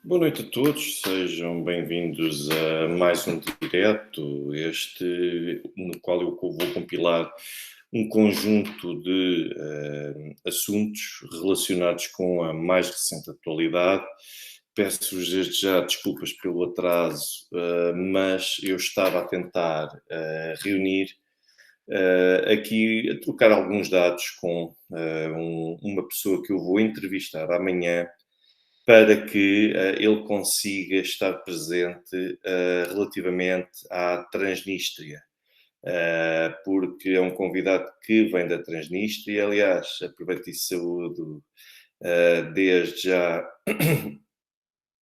Boa noite a todos, sejam bem-vindos a mais um direto, este no qual eu vou compilar um conjunto de assuntos relacionados com a mais recente atualidade. Peço-vos desde já desculpas pelo atraso, mas eu estava a tentar reunir aqui, a trocar alguns dados com uma pessoa que eu vou entrevistar amanhã para que ele consiga estar presente relativamente à Transnistria, porque é um convidado que vem da Transnistria. Aliás, aproveito e saúdo desde já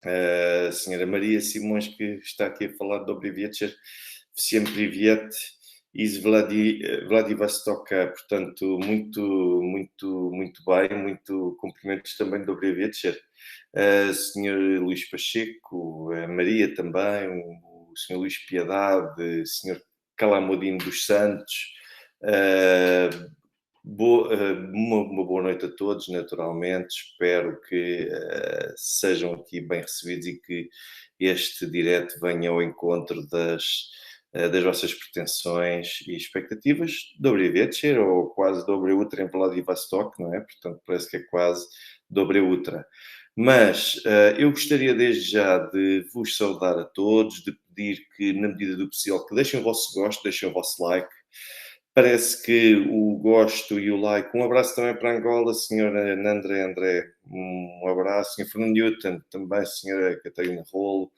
a senhora Maria Simões, que está aqui a falar de Dobry Wieczór, Всем привет, из Vladivostoka. Portanto, muito bem, muito cumprimentos também de Dobry Wieczór. Senhor Luís Pacheco, a Maria também, o senhor Luís Piedade, senhor Calamodino dos Santos. Uma boa noite a todos, naturalmente. Espero que sejam aqui bem recebidos e que este direto venha ao encontro das vossas pretensões e expectativas. Dobre večer, ou quase dobre utra em Vladivostok, não é? Portanto, parece que é quase dobre utra. Mas eu gostaria desde já de vos saudar a todos, de pedir que, na medida do possível, que deixem o vosso gosto, deixem o vosso like. Parece que o gosto e o like. Um abraço também para Angola, senhora Nandré André. Um abraço. Senhor Fernando Newton, também senhora Catarina Rolo,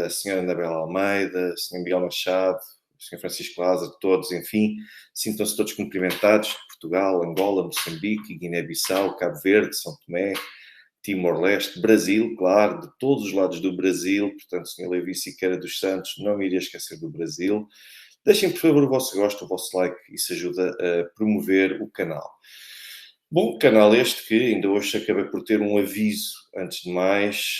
a senhora Anabela Almeida, senhor Miguel Machado, senhor Francisco Lázaro, todos, enfim, sintam-se todos cumprimentados de Portugal, Angola, Moçambique, Guiné-Bissau, Cabo Verde, São Tomé, Timor-Leste, Brasil, claro, de todos os lados do Brasil. Portanto, senhor Levi Siqueira dos Santos, não me iria esquecer do Brasil. Deixem, por favor, o vosso gosto, o vosso like, isso ajuda a promover o canal. Bom, canal este que ainda hoje acabei por ter um aviso. Antes de mais,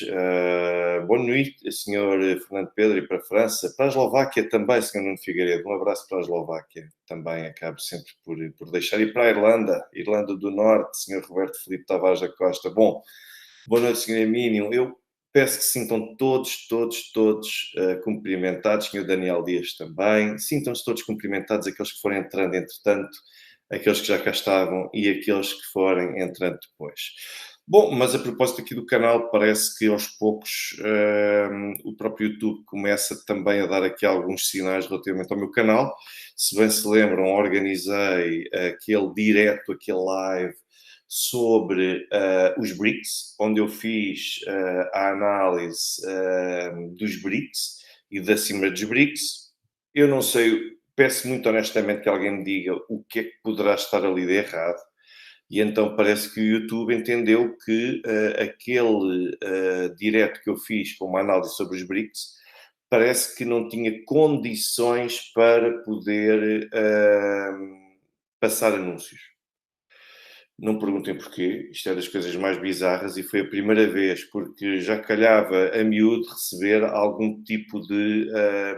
boa noite, senhor Fernando Pedro, e para a França. Para a Eslováquia também, senhor Nuno Figueiredo. Um abraço para a Eslováquia. Também acabo sempre por deixar. E para a Irlanda do Norte, senhor Roberto Filipe Tavares da Costa. Bom, boa noite, senhor Emílio. Eu peço que se sintam todos cumprimentados. Senhor Daniel Dias também. Sintam-se todos cumprimentados, aqueles que forem entrando entretanto, aqueles que já cá estavam e aqueles que forem entrando depois. Bom, mas a propósito aqui do canal, parece que aos poucos o próprio YouTube começa também a dar aqui alguns sinais relativamente ao meu canal. Se bem se lembram, organizei aquele direto, aquele live sobre os BRICS, onde eu fiz a análise dos BRICS e da Cimeira dos BRICS. Eu não sei, peço muito honestamente que alguém me diga o que é que poderá estar ali de errado. E então parece que o YouTube entendeu que aquele direto que eu fiz com uma análise sobre os BRICS parece que não tinha condições para poder passar anúncios. Não perguntem porquê, isto é das coisas mais bizarras e foi a primeira vez, porque já calhava a miúdo receber algum tipo de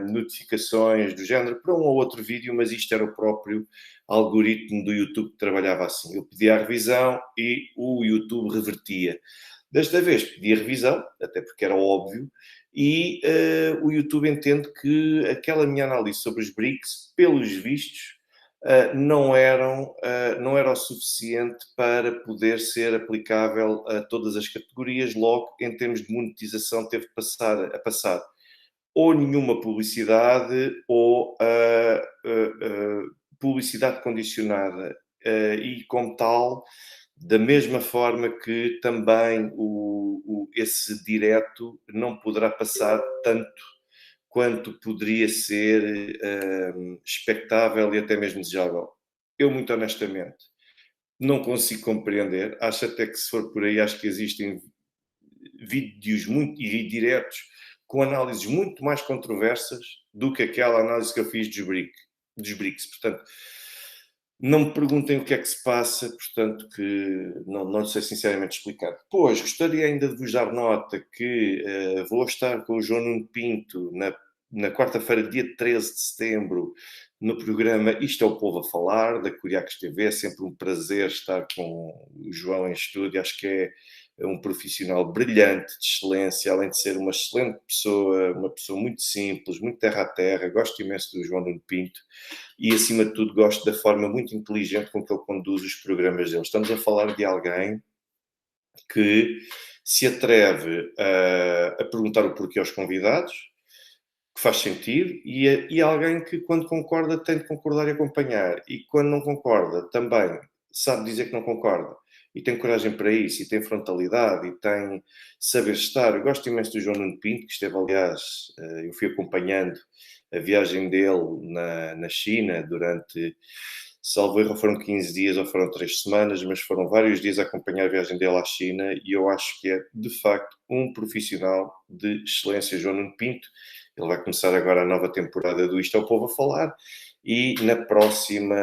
notificações do género para um ou outro vídeo, mas isto era o próprio algoritmo do YouTube que trabalhava assim. Eu pedia a revisão e o YouTube revertia. Desta vez pedi a revisão, até porque era óbvio, e o YouTube entende que aquela minha análise sobre os BRICS, pelos vistos, não era o suficiente para poder ser aplicável a todas as categorias. Logo, em termos de monetização, teve de passar ou nenhuma publicidade ou publicidade condicionada. E como tal, da mesma forma que também esse direto não poderá passar tanto quanto poderia ser expectável e até mesmo desejável. Eu, muito honestamente, não consigo compreender. Acho até que, se for por aí, acho que existem vídeos muito e diretos com análises muito mais controversas do que aquela análise que eu fiz dos BRICS. Portanto, não me perguntem o que é que se passa, portanto, que não sei sinceramente explicar. Depois, gostaria ainda de vos dar nota que vou estar com o João Nuno Pinto na quarta-feira, dia 13 de setembro, no programa Isto é o Povo a Falar, da Curiacos TV. É sempre um prazer estar com o João em estúdio. Acho que é um profissional brilhante, de excelência, além de ser uma excelente pessoa, uma pessoa muito simples, muito terra a terra. Gosto imenso do João Nuno Pinto e, acima de tudo, gosto da forma muito inteligente com que ele conduz os programas dele. Estamos a falar de alguém que se atreve a perguntar o porquê aos convidados, que faz sentido, e alguém que, quando concorda, tem de concordar e acompanhar. E quando não concorda, também sabe dizer que não concorda. E tem coragem para isso, e tem frontalidade, e tem saber estar. Eu gosto imenso do João Nuno Pinto, que esteve, aliás, eu fui acompanhando a viagem dele na China durante, salvo erro, foram 15 dias ou foram 3 semanas, mas foram vários dias a acompanhar a viagem dele à China, e eu acho que é, de facto, um profissional de excelência, João Nuno Pinto. Ele vai começar agora a nova temporada do Isto é o Povo a Falar, e na próxima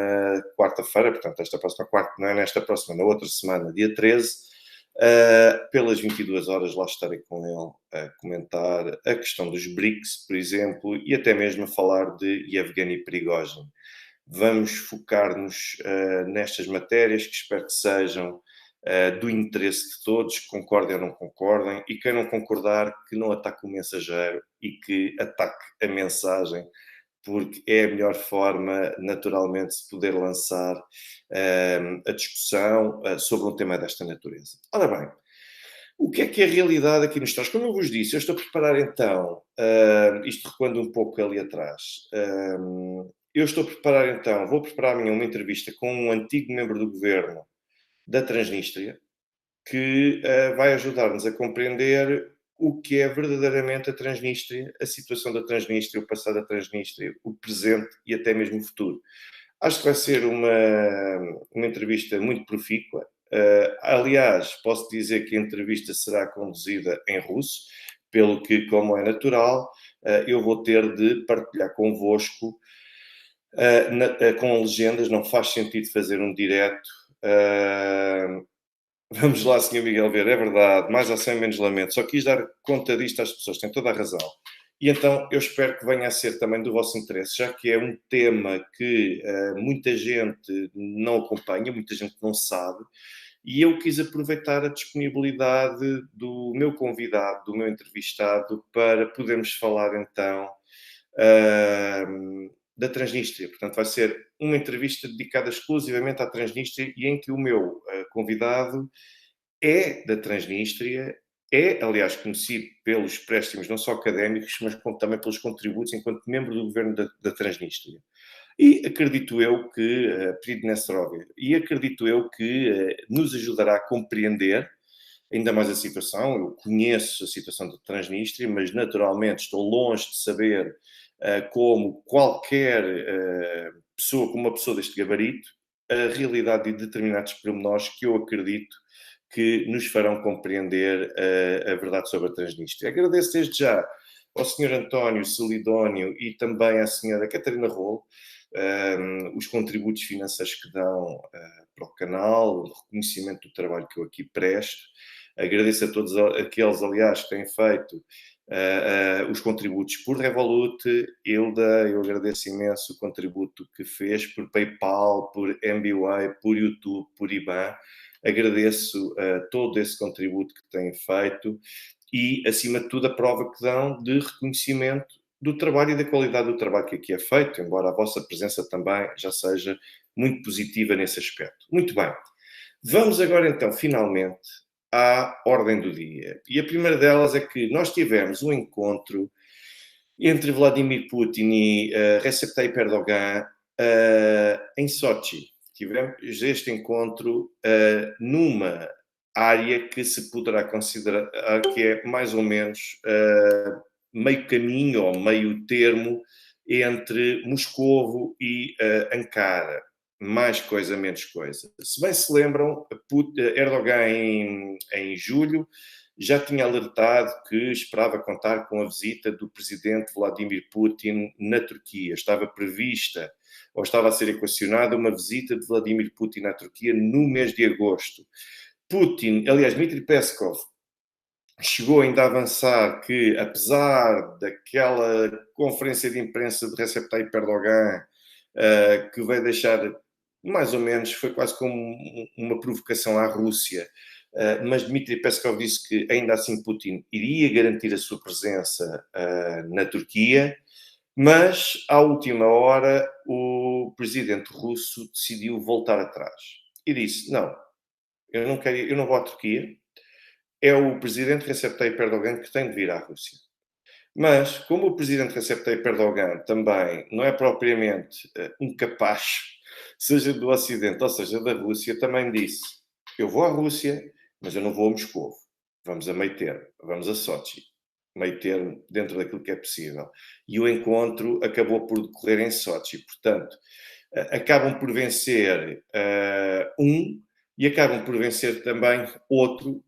quarta-feira, portanto, esta próxima quarta, não é nesta próxima, na outra semana, dia 13, pelas 22 horas lá estarei com ele a comentar a questão dos BRICS, por exemplo, e até mesmo a falar de Yevgeny Prigozhin. Vamos focar-nos nestas matérias, que espero que sejam do interesse de todos, que concordem ou não concordem, e quem não concordar, que não ataque o mensageiro e que ataque a mensagem, porque é a melhor forma, naturalmente, de se poder lançar a discussão sobre um tema desta natureza. Ora bem, o que é a realidade aqui nos traz? Como eu vos disse, eu estou a preparar então, isto recuando um pouco ali atrás, eu estou a preparar então, vou preparar amanhã uma entrevista com um antigo membro do governo da Transnistria, que vai ajudar-nos a compreender o que é verdadeiramente a Transnistria, a situação da Transnistria, o passado da Transnistria, o presente e até mesmo o futuro. Acho que vai ser uma entrevista muito profícua. Aliás, posso dizer que a entrevista será conduzida em russo, pelo que, como é natural, eu vou ter de partilhar convosco com legendas. Não faz sentido fazer um direto. Vamos lá, Sr. Miguel Ver, é verdade, mais ação menos lamento. Só quis dar conta disto às pessoas, tem toda a razão. E então eu espero que venha a ser também do vosso interesse, já que é um tema que muita gente não acompanha, muita gente não sabe, e eu quis aproveitar a disponibilidade do meu convidado, do meu entrevistado, para podermos falar então da Transnistria. Portanto, vai ser uma entrevista dedicada exclusivamente à Transnistria e em que o meu convidado é da Transnistria, é, aliás, conhecido pelos préstimos não só académicos, mas também pelos contributos enquanto membro do governo da Transnistria. E acredito eu que, Pridnestrovia, e acredito eu que nos ajudará a compreender ainda mais a situação. Eu conheço a situação da Transnistria, mas naturalmente estou longe de saber como qualquer pessoa, como uma pessoa deste gabarito, a realidade de determinados pormenores que eu acredito que nos farão compreender a verdade sobre a Transnistria. Agradeço desde já ao Sr. António Solidónio e também à Sra. Catarina Rolo os contributos financeiros que dão para o canal, o reconhecimento do trabalho que eu aqui presto. Agradeço a todos aqueles, aliás, que têm feito os contributos por Revolut. Hilda, eu agradeço imenso o contributo que fez por PayPal, por MBWay, por YouTube, por IBAN. Agradeço todo esse contributo que têm feito e, acima de tudo, a prova que dão de reconhecimento do trabalho e da qualidade do trabalho que aqui é feito, embora a vossa presença também já seja muito positiva nesse aspecto. Muito bem. Vamos agora, então, finalmente, à ordem do dia. E a primeira delas é que nós tivemos um encontro entre Vladimir Putin e Recep Tayyip Erdogan em Sochi. Tivemos este encontro numa área que se poderá considerar que é mais ou menos meio caminho ou meio termo entre Moscovo e Ankara. Mais coisa, menos coisa. Se bem se lembram, Erdogan em julho já tinha alertado que esperava contar com a visita do presidente Vladimir Putin na Turquia. Estava prevista, ou estava a ser equacionada, uma visita de Vladimir Putin à Turquia no mês de agosto. Putin, aliás, Dmitry Peskov, chegou ainda a avançar que, apesar daquela conferência de imprensa de Recep Tayyip Erdogan, que vai deixar, mais ou menos, foi quase como uma provocação à Rússia, mas Dmitry Peskov disse que ainda assim Putin iria garantir a sua presença na Turquia, mas à última hora o presidente russo decidiu voltar atrás e disse: não, eu não vou à Turquia, é o presidente Recep Tayyip Erdogan que tem de vir à Rússia. Mas, como o presidente Recep Tayyip Erdogan também não é propriamente um capacho, seja do Ocidente ou seja da Rússia, também disse: eu vou à Rússia, mas eu não vou a Moscou. Vamos a meio termo, vamos a Sochi. Meio termo dentro daquilo que é possível. E o encontro acabou por decorrer em Sochi. Portanto, acabam por vencer um e acabam por vencer também outro,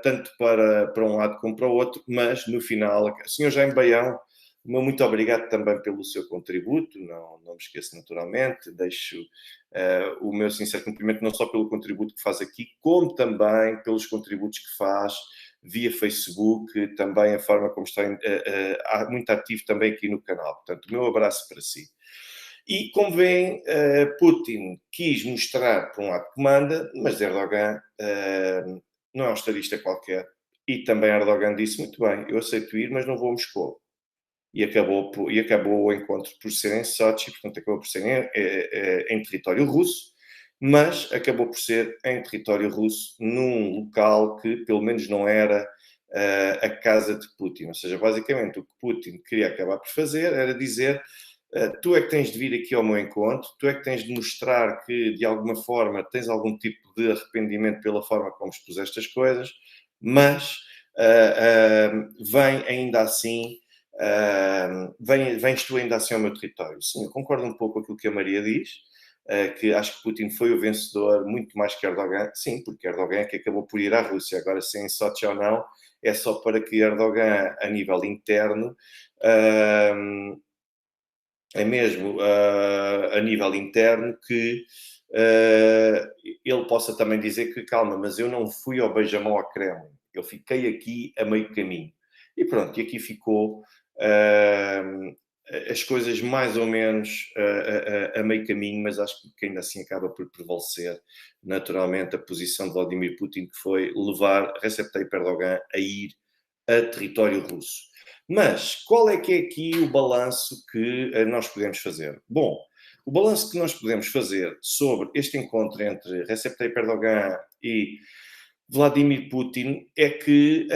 tanto para um lado como para o outro, mas no final, Sr. Jaime Baião, muito obrigado também pelo seu contributo, não me esqueço naturalmente, deixo o meu sincero cumprimento não só pelo contributo que faz aqui, como também pelos contributos que faz via Facebook, também a forma como está muito ativo também aqui no canal. Portanto, o meu abraço para si. E, como veem, Putin quis mostrar, por um lado, que manda, mas Erdogan não é um estadista qualquer. E também Erdogan disse, muito bem, eu aceito ir, mas não vou a Moscou. E acabou o encontro por ser em Sochi, portanto, acabou por ser em território russo, mas acabou por ser em território russo, num local que, pelo menos, não era a casa de Putin. Ou seja, basicamente, o que Putin queria acabar por fazer era dizer tu é que tens de vir aqui ao meu encontro, tu é que tens de mostrar que, de alguma forma, tens algum tipo de arrependimento pela forma como expuseste as coisas, mas vem ainda assim, vens tu ainda assim ao meu território. Sim, eu concordo um pouco com aquilo que a Maria diz, que acho que Putin foi o vencedor muito mais que Erdogan. Sim, porque Erdogan é que acabou por ir à Rússia. Agora, se em Sochi ou não, é só para que Erdogan, a nível interno, é mesmo a nível interno que ele possa também dizer que calma, mas eu não fui ao beijamão ao Kremlin, eu fiquei aqui a meio caminho. E pronto, e aqui ficou as coisas mais ou menos a meio caminho, mas acho que ainda assim acaba por prevalecer naturalmente a posição de Vladimir Putin, que foi levar Recep Tayyip Erdogan a ir a território russo. Mas qual é que é aqui o balanço que nós podemos fazer? Bom, o balanço que nós podemos fazer sobre este encontro entre Recep Tayyip Erdogan e Vladimir Putin é que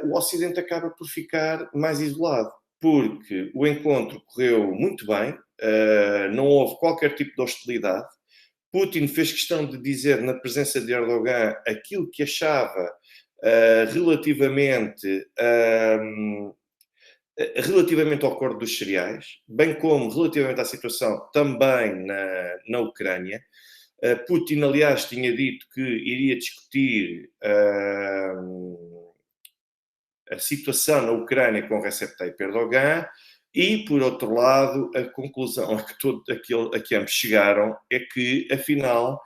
o Ocidente acaba por ficar mais isolado, porque o encontro correu muito bem, não houve qualquer tipo de hostilidade. Putin fez questão de dizer na presença de Erdogan aquilo que achava relativamente relativamente ao acordo dos cereais, bem como relativamente à situação também na Ucrânia. Putin, aliás, tinha dito que iria discutir a situação na Ucrânia com Recep Tayyip Erdogan e, por outro lado, a conclusão a que ambos chegaram é que, afinal,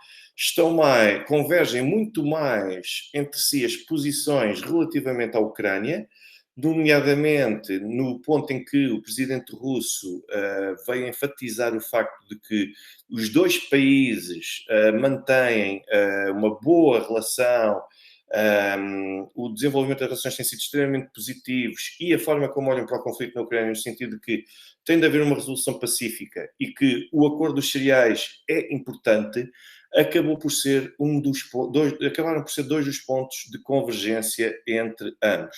convergem muito mais entre si as posições relativamente à Ucrânia, nomeadamente no ponto em que o presidente russo veio enfatizar o facto de que os dois países mantêm uma boa relação, o desenvolvimento das relações tem sido extremamente positivos e a forma como olham para o conflito na Ucrânia, no sentido de que tem de haver uma resolução pacífica e que o acordo dos cereais é importante, acabaram por ser dois dos pontos de convergência entre ambos.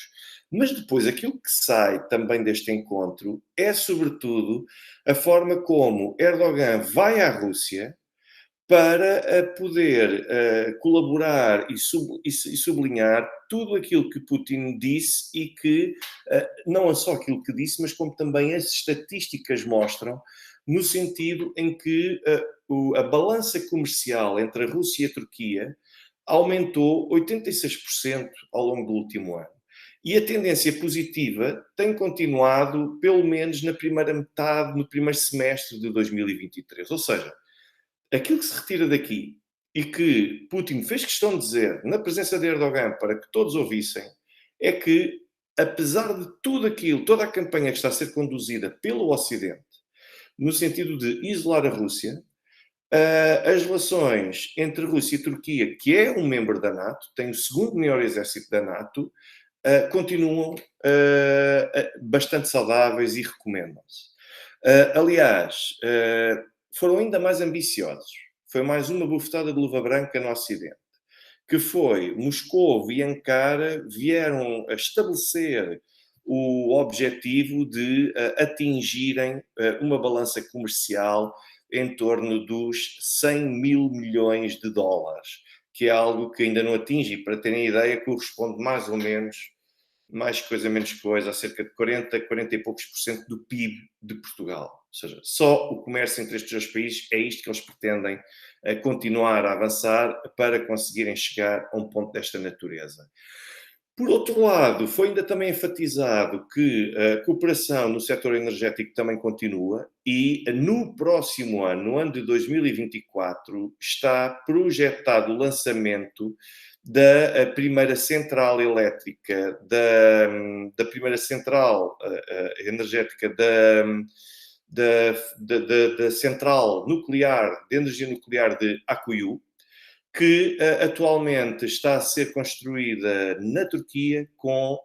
Mas depois, aquilo que sai também deste encontro é, sobretudo, a forma como Erdogan vai à Rússia para poder colaborar e sublinhar tudo aquilo que Putin disse e que, não é só aquilo que disse, mas como também as estatísticas mostram, no sentido em que a balança comercial entre a Rússia e a Turquia aumentou 86% ao longo do último ano. E a tendência positiva tem continuado, pelo menos na primeira metade, no primeiro semestre de 2023. Ou seja, aquilo que se retira daqui e que Putin fez questão de dizer na presença de Erdogan para que todos ouvissem, é que, apesar de tudo aquilo, toda a campanha que está a ser conduzida pelo Ocidente, no sentido de isolar a Rússia, As relações entre Rússia e Turquia, que é um membro da NATO, tem o segundo maior exército da NATO, continuam bastante saudáveis e recomendam-se. Aliás, foram ainda mais ambiciosos. Foi mais uma bufetada de luva branca no Ocidente, que foi Moscou e Ankara vieram a estabelecer o objetivo de atingirem uma balança comercial em torno dos 100 mil milhões de dólares, que é algo que ainda não atinge, e para terem ideia, corresponde mais ou menos, mais coisa menos coisa, a cerca de 40 e poucos por cento do PIB de Portugal. Ou seja, só o comércio entre estes dois países é isto que eles pretendem continuar a avançar para conseguirem chegar a um ponto desta natureza. Por outro lado, foi ainda também enfatizado que a cooperação no setor energético também continua e no próximo ano, no ano de 2024, está projetado o lançamento da primeira central elétrica, da primeira central energética da central nuclear, de energia nuclear de Akuyu, que atualmente está a ser construída na Turquia com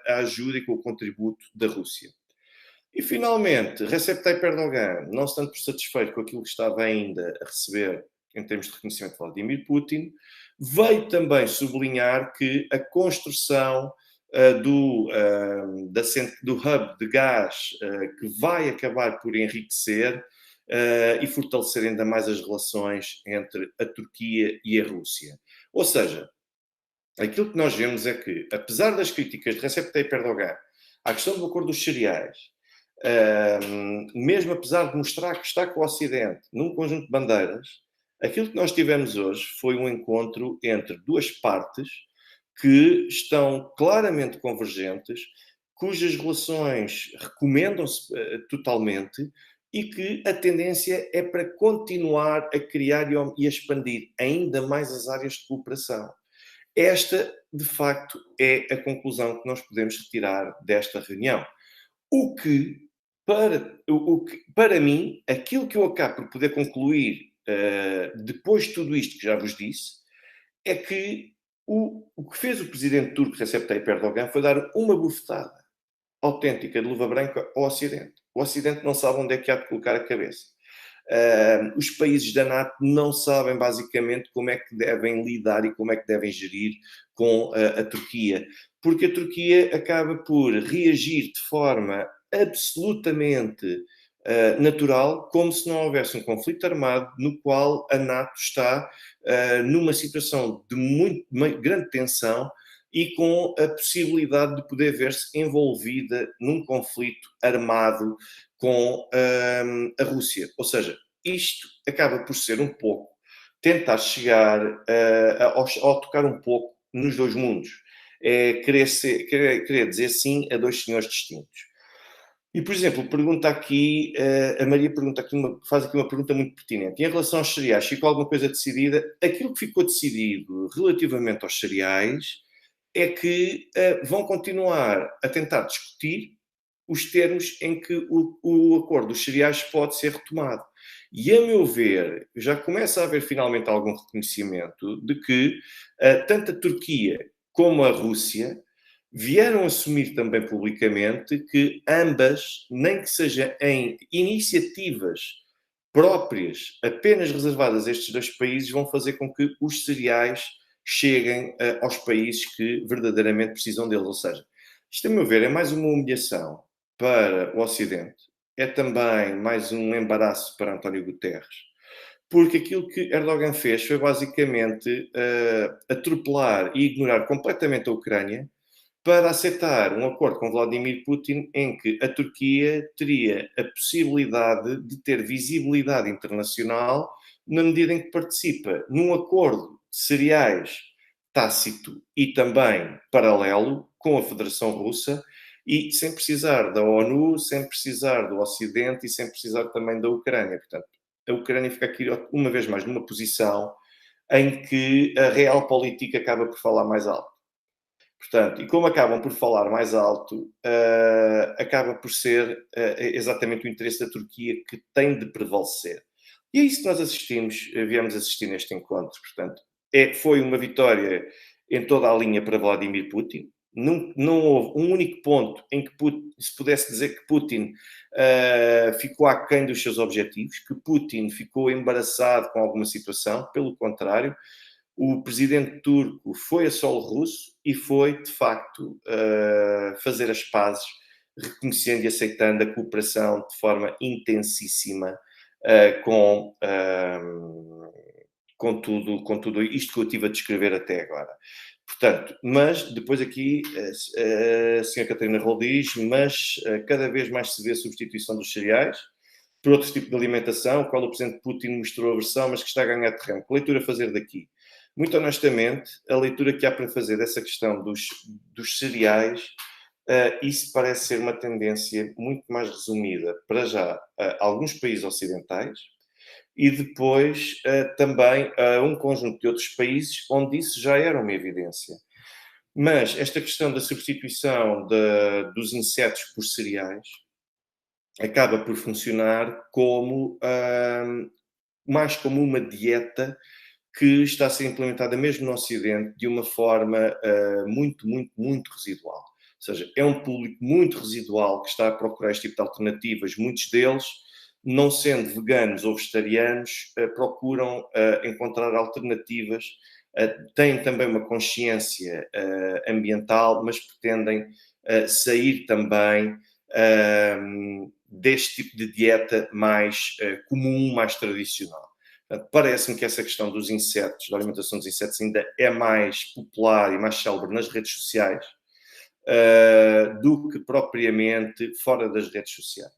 a ajuda e com o contributo da Rússia. E, finalmente, Recep Tayyip Erdogan, não estando por satisfeito com aquilo que estava ainda a receber em termos de reconhecimento de Vladimir Putin, veio também sublinhar que a construção do hub de gás que vai acabar por enriquecer e fortalecer ainda mais as relações entre a Turquia e a Rússia. Ou seja, aquilo que nós vemos é que, apesar das críticas de Recep Tayyip Erdogan à questão do acordo dos cereais, mesmo apesar de mostrar que está com o Ocidente num conjunto de bandeiras, aquilo que nós tivemos hoje foi um encontro entre duas partes que estão claramente convergentes, cujas relações recomendam-se totalmente e que a tendência é para continuar a criar e a expandir ainda mais as áreas de cooperação. Esta, de facto, é a conclusão que nós podemos retirar desta reunião. Para mim, aquilo que eu acabo por poder concluir depois de tudo isto que já vos disse, é que o que fez o presidente turco Recep Tayyip Erdogan foi dar uma bufetada autêntica de luva branca ao Ocidente. O Ocidente não sabe onde é que há de colocar a cabeça. Os países da NATO não sabem basicamente como é que devem lidar e como é que devem gerir com a Turquia, porque a Turquia acaba por reagir de forma absolutamente natural, como se não houvesse um conflito armado no qual a NATO está numa situação de muito grande tensão e com a possibilidade de poder ver-se envolvida num conflito armado com a Rússia. Ou seja, isto acaba por ser um pouco tentar chegar ao tocar um pouco nos dois mundos. É querer dizer sim a dois senhores distintos. E, por exemplo, pergunta aqui, a Maria pergunta aqui faz aqui uma pergunta muito pertinente. Em relação aos cereais, ficou alguma coisa decidida? Aquilo que ficou decidido relativamente aos cereais é que vão continuar a tentar discutir os termos em que o acordo dos cereais pode ser retomado. E, a meu ver, já começa a haver finalmente algum reconhecimento de que tanto a Turquia como a Rússia vieram assumir também publicamente que ambas, nem que seja em iniciativas próprias, apenas reservadas a estes dois países, vão fazer com que os cereais cheguem aos países que verdadeiramente precisam deles. Ou seja, isto, a meu ver, é mais uma humilhação para o Ocidente, é também mais um embaraço para António Guterres, porque aquilo que Erdogan fez foi basicamente atropelar e ignorar completamente a Ucrânia para aceitar um acordo com Vladimir Putin em que a Turquia teria a possibilidade de ter visibilidade internacional na medida em que participa num acordo de cereais tácito e também paralelo com a Federação Russa e sem precisar da ONU, sem precisar do Ocidente e sem precisar também da Ucrânia. Portanto, a Ucrânia fica aqui uma vez mais numa posição em que a real política acaba por falar mais alto. Portanto, e como acabam por falar mais alto, acaba por ser exatamente o interesse da Turquia que tem de prevalecer. E é isso que nós assistimos, viemos assistir neste encontro. Portanto, foi uma vitória em toda a linha para Vladimir Putin. Não houve um único ponto em que se pudesse dizer que Putin ficou aquém dos seus objetivos, que Putin ficou embaraçado com alguma situação. Pelo contrário, o presidente turco foi a solo russo e foi, de facto, fazer as pazes, reconhecendo e aceitando a cooperação de forma intensíssima com tudo isto que eu estive a descrever até agora. Portanto, mas depois aqui a senhora Catarina Roll diz, mas cada vez mais se vê a substituição dos cereais por outro tipo de alimentação, qual o presidente Putin mostrou aversão, mas que está a ganhar terreno. Que leitura fazer daqui? Muito honestamente, a leitura que há para fazer dessa questão dos cereais, isso parece ser uma tendência muito mais resumida, para já, a alguns países ocidentais, e depois também a um conjunto de outros países onde isso já era uma evidência. Mas esta questão da substituição dos insetos por cereais acaba por funcionar como mais como uma dieta que está a ser implementada mesmo no Ocidente de uma forma muito, muito, muito residual. Ou seja, é um público muito residual que está a procurar este tipo de alternativas. Muitos deles, não sendo veganos ou vegetarianos, procuram encontrar alternativas, têm também uma consciência ambiental, mas pretendem sair também deste tipo de dieta mais comum, mais tradicional. Parece-me que essa questão dos insetos, da alimentação dos insetos, ainda é mais popular e mais célebre nas redes sociais do que propriamente fora das redes sociais.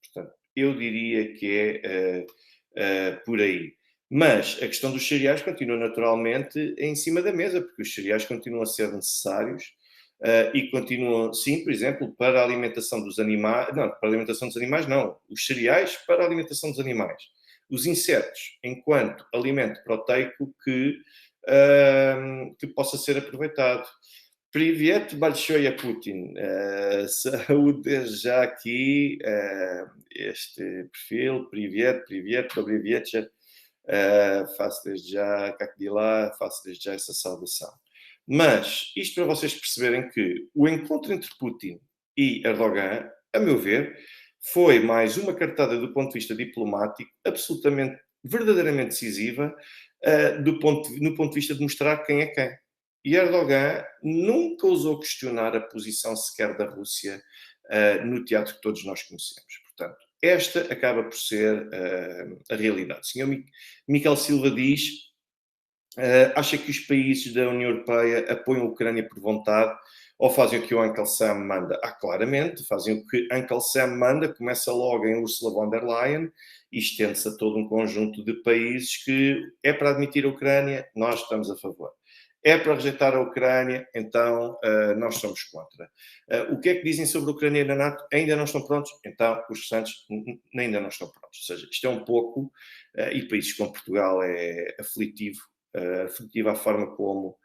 Portanto, eu diria que é por aí. Mas a questão dos cereais continua naturalmente em cima da mesa, porque os cereais continuam a ser necessários e continuam, sim, por exemplo, para a alimentação dos animais. Não, para a alimentação dos animais, não. Os cereais para a alimentação dos animais. Os insetos, enquanto alimento proteico que possa ser aproveitado. Привет, большое, Putin. Saúde já aqui este perfil. Привет, добрый вечер. Faço desde já, как дела? Faço desde já essa saudação. Mas, isto para vocês perceberem que o encontro entre Putin e Erdogan, a meu ver, foi mais uma cartada do ponto de vista diplomático, absolutamente, verdadeiramente decisiva, no ponto de vista de mostrar quem é quem. E Erdogan nunca ousou questionar a posição sequer da Rússia no teatro que todos nós conhecemos. Portanto, esta acaba por ser a realidade. O senhor Miquel Silva diz, acha que os países da União Europeia apoiam a Ucrânia por vontade ou fazem o que o Uncle Sam manda? Claramente, fazem o que Uncle Sam manda, começa logo em Ursula von der Leyen e estende-se a todo um conjunto de países que é para admitir a Ucrânia, nós estamos a favor. É para rejeitar a Ucrânia, então nós somos contra. O que é que dizem sobre a Ucrânia e a NATO? Ainda não estão prontos? Então os restantes ainda não estão prontos. Ou seja, isto é um pouco, e países como Portugal é aflitiva a forma como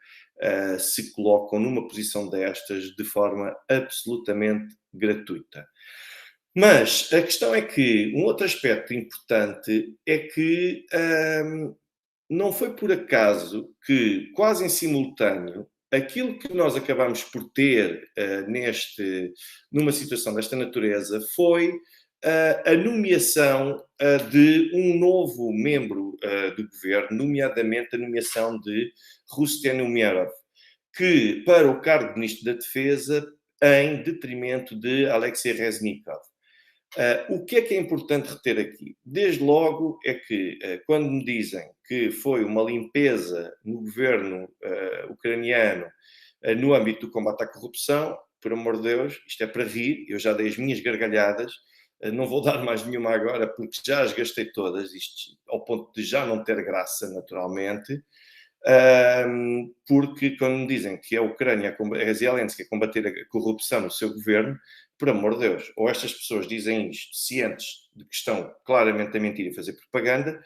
se colocam numa posição destas de forma absolutamente gratuita. Mas a questão é que um outro aspecto importante é que não foi por acaso que, quase em simultâneo, aquilo que nós acabamos por ter numa situação desta natureza foi a nomeação de um novo membro do governo, nomeadamente a nomeação de Rustem Umerov, que para o cargo de Ministro da Defesa, em detrimento de Alexei Reznikov. O que é importante reter aqui? Desde logo é que, quando me dizem que foi uma limpeza no governo ucraniano no âmbito do combate à corrupção, por amor de Deus, isto é para rir, eu já dei as minhas gargalhadas, não vou dar mais nenhuma agora porque já as gastei todas, isto ao ponto de já não ter graça, naturalmente, porque quando me dizem que a Ucrânia, a Zelensky a combater a corrupção no seu governo, por amor de Deus, ou estas pessoas dizem isto cientes de que estão claramente a mentir e fazer propaganda,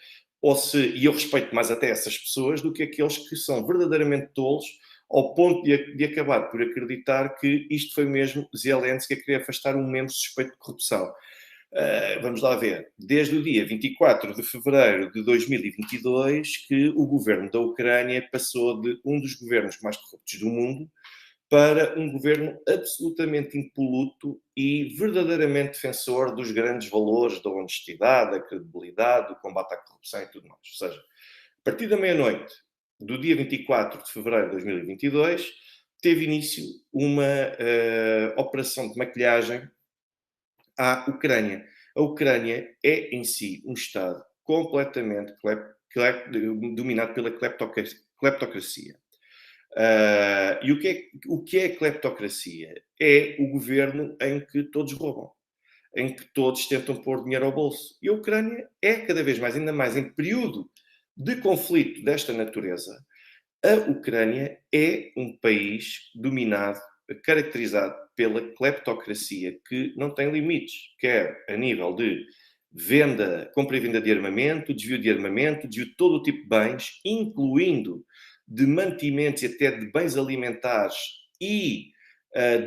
e eu respeito mais até essas pessoas do que aqueles que são verdadeiramente tolos ao ponto de acabar por acreditar que isto foi mesmo Zelensky a querer afastar um membro suspeito de corrupção. Vamos lá ver. Desde o dia 24 de fevereiro de 2022 que o governo da Ucrânia passou de um dos governos mais corruptos do mundo para um governo absolutamente impoluto e verdadeiramente defensor dos grandes valores da honestidade, da credibilidade, do combate à corrupção e tudo mais. Ou seja, a partir da meia-noite do dia 24 de fevereiro de 2022, teve início uma operação de maquilhagem à Ucrânia. A Ucrânia é em si um Estado completamente dominado pela cleptocracia. E o que é cleptocracia? É o governo em que todos roubam, em que todos tentam pôr dinheiro ao bolso. E a Ucrânia é cada vez mais, ainda mais em período de conflito desta natureza, a Ucrânia é um país dominado, caracterizado pela cleptocracia, que não tem limites, quer a nível de venda, compra e venda de armamento, desvio de todo o tipo de bens, incluindo de mantimentos e até de bens alimentares e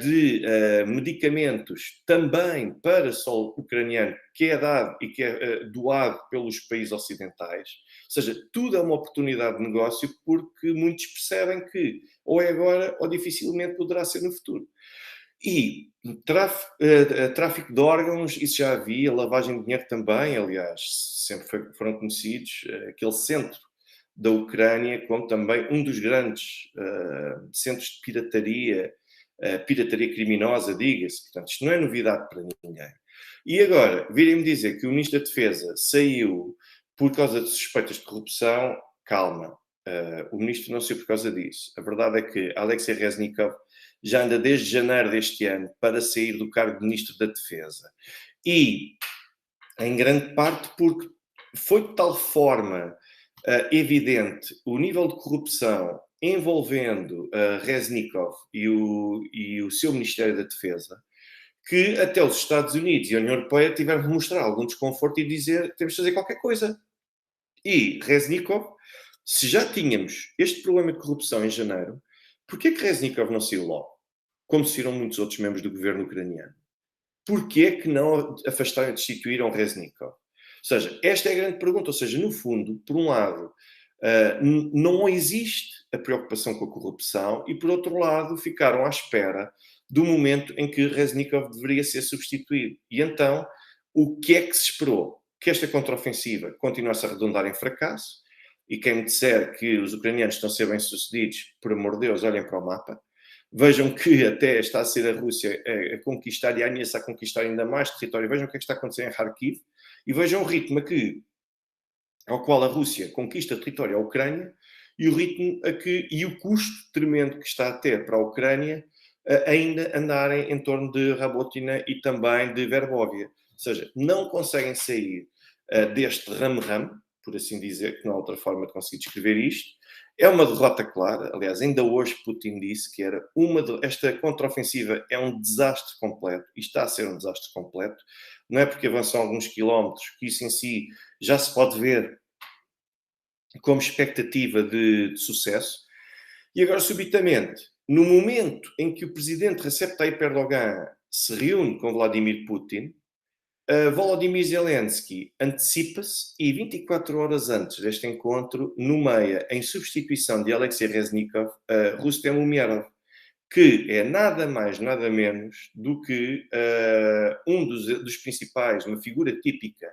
de medicamentos também para solo ucraniano, que é dado e que é doado pelos países ocidentais. Ou seja, tudo é uma oportunidade de negócio porque muitos percebem que ou é agora ou dificilmente poderá ser no futuro. E tráfico de órgãos, isso já havia, lavagem de dinheiro também, aliás, sempre foram conhecidos, aquele centro da Ucrânia como também um dos grandes centros de pirataria criminosa, diga-se. Portanto, isto não é novidade para ninguém. E agora, virem-me dizer que o Ministro da Defesa saiu por causa de suspeitas de corrupção, calma. O Ministro não saiu por causa disso. A verdade é que Alexei Reznikov já anda desde janeiro deste ano para sair do cargo de Ministro da Defesa. E, em grande parte, porque foi de tal forma evidente o nível de corrupção envolvendo Reznikov e o seu Ministério da Defesa, que até os Estados Unidos e a União Europeia tiveram de mostrar algum desconforto e dizer que temos de fazer qualquer coisa. E Reznikov, se já tínhamos este problema de corrupção em janeiro, porquê que Reznikov não saiu logo? Como saíram muitos outros membros do governo ucraniano. Porquê que não afastaram e destituíram Reznikov? Ou seja, esta é a grande pergunta. Ou seja, no fundo, por um lado, não existe a preocupação com a corrupção e, por outro lado, ficaram à espera do momento em que Reznikov deveria ser substituído. E então, o que é que se esperou? Que esta contraofensiva continuasse a redundar em fracasso, e quem me disser que os ucranianos estão a ser bem-sucedidos, por amor de Deus, olhem para o mapa. Vejam que até está a ser a Rússia a conquistar e a ameaçar a conquistar ainda mais território. Vejam o que é que está acontecendo em Kharkiv e vejam o ritmo ao qual a Rússia conquista território à Ucrânia e o ritmo e o custo tremendo que está a ter para a Ucrânia ainda andarem em torno de Rabotina e também de Verbóvia. Ou seja, não conseguem sair deste ram-ram, por assim dizer, que não há outra forma de conseguir descrever isto. É uma derrota clara. Aliás, ainda hoje Putin disse que esta contraofensiva é um desastre completo e está a ser um desastre completo. Não é porque avançam alguns quilómetros que isso em si já se pode ver como expectativa de sucesso. E agora, subitamente, no momento em que o presidente Recep Tayyip Erdogan se reúne com Vladimir Putin, Volodymyr Zelensky antecipa-se e 24 horas antes deste encontro nomeia em substituição de Alexei Reznikov Rustem Umerov, que é nada mais, nada menos do que um dos principais, uma figura típica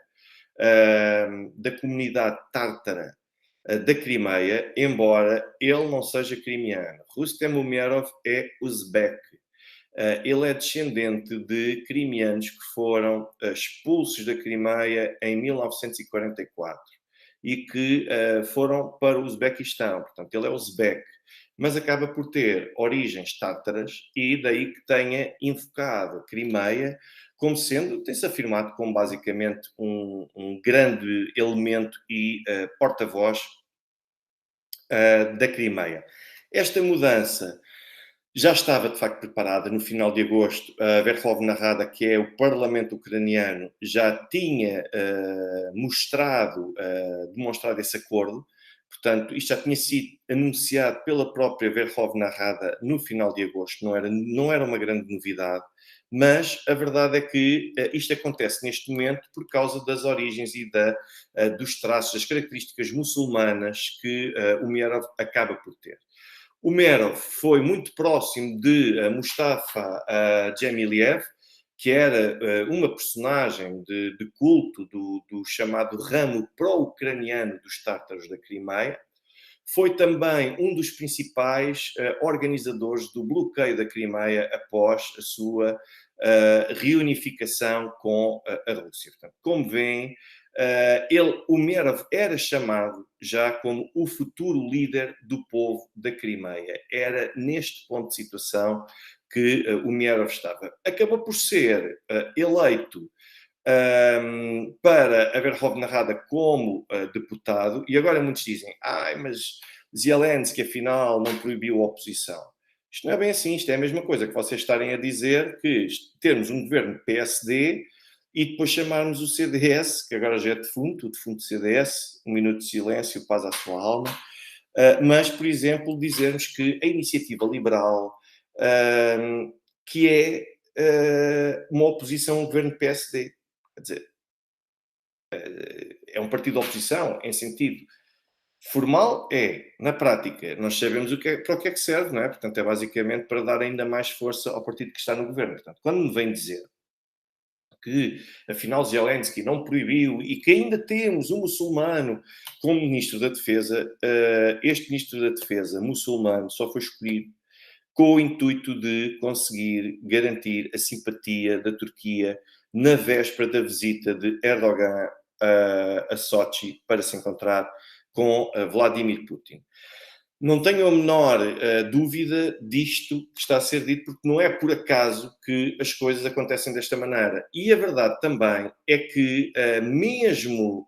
da comunidade tártara da Crimeia, embora ele não seja crimeano. Rustem Umerov é uzbek. Ele é descendente de crimeanos que foram expulsos da Crimeia em 1944 e que foram para o Uzbequistão. Portanto, ele é uzbek, mas acaba por ter origens tártaras e daí que tenha invocado a Crimeia como sendo, tem-se afirmado como basicamente um grande elemento e porta-voz da Crimeia. Esta mudança já estava, de facto, preparada. No final de agosto, a Verkhovna Rada, que é o parlamento ucraniano, já tinha demonstrado esse acordo, Portanto, isto já tinha sido anunciado pela própria Verkhovna Rada no final de agosto, não era uma grande novidade, mas a verdade é que isto acontece neste momento por causa das origens e dos traços, das características muçulmanas que o Merov acaba por ter. O Merov foi muito próximo de Mustafa Djemiliev, que era uma personagem de culto do chamado ramo pró-ucraniano dos tártaros da Crimeia. Foi também um dos principais organizadores do bloqueio da Crimeia após a sua reunificação com a Rússia. Portanto, como veem, o Merov era chamado já como o futuro líder do povo da Crimeia. Era neste ponto de situação que o Merov estava. Acabou por ser eleito para a Verkhovna Rada como deputado, e agora muitos dizem, mas Zelensky afinal não proibiu a oposição. Isto não é bem assim, isto é a mesma coisa que vocês estarem a dizer que termos um governo PSD e depois chamarmos o CDS, que agora já é defunto, o defunto CDS, um minuto de silêncio, paz à sua alma, mas, por exemplo, dizermos que a iniciativa liberal, que é uma oposição ao governo PSD, quer dizer, é um partido de oposição em sentido formal, na prática, nós sabemos para o que é que serve, não é? Portanto, é basicamente para dar ainda mais força ao partido que está no governo. Portanto, quando me vem dizer que, afinal, Zelensky não proibiu e que ainda temos um muçulmano como Ministro da Defesa, este Ministro da Defesa muçulmano só foi escolhido com o intuito de conseguir garantir a simpatia da Turquia na véspera da visita de Erdogan a Sochi para se encontrar com Vladimir Putin. Não tenho a menor dúvida disto que está a ser dito, porque não é por acaso que as coisas acontecem desta maneira. E a verdade também é que mesmo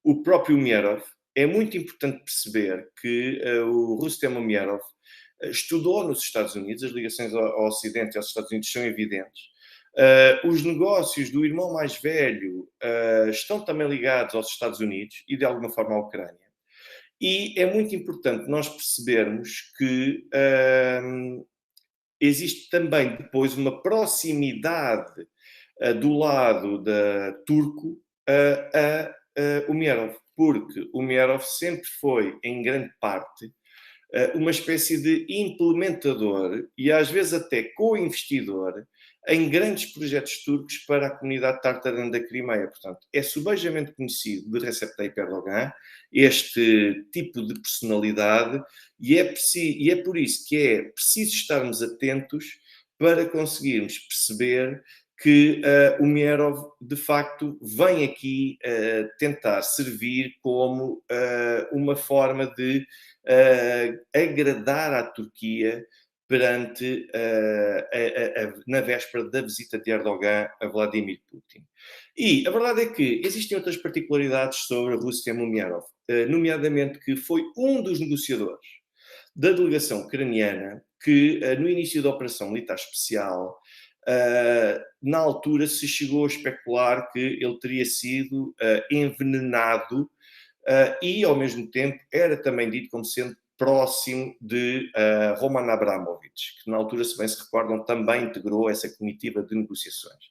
o próprio Umerov, é muito importante perceber que o Rustem Umerov estudou nos Estados Unidos, as ligações ao Ocidente e aos Estados Unidos são evidentes. Os negócios do irmão mais velho estão também ligados aos Estados Unidos e, de alguma forma, à Ucrânia. E é muito importante nós percebermos que existe também depois uma proximidade do lado turco a Umerov, porque Umerov sempre foi, em grande parte, uma espécie de implementador e às vezes até co-investidor em grandes projetos turcos para a comunidade tártara da Crimeia. Portanto, é subejamente conhecido de Recep Tayyip Erdogan este tipo de personalidade e é por isso que é preciso estarmos atentos para conseguirmos perceber que o Merov, de facto, vem aqui tentar servir como uma forma de agradar à Turquia perante, na véspera da visita de Erdogan a Vladimir Putin. E a verdade é que existem outras particularidades sobre Rustem Umerov, nomeadamente que foi um dos negociadores da delegação ucraniana que, no início da operação militar especial, na altura se chegou a especular que ele teria sido envenenado e, ao mesmo tempo, era também dito como sendo próximo de Roman Abramovich, que na altura, se bem se recordam, também integrou essa comitiva de negociações.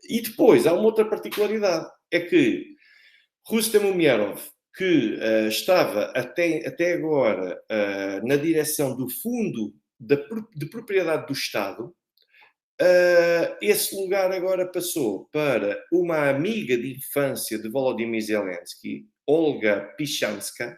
E depois, há uma outra particularidade, é que Rustem Umerov, que estava até agora na direção do Fundo de Propriedade do Estado, esse lugar agora passou para uma amiga de infância de Volodymyr Zelensky, Olga Pichanska,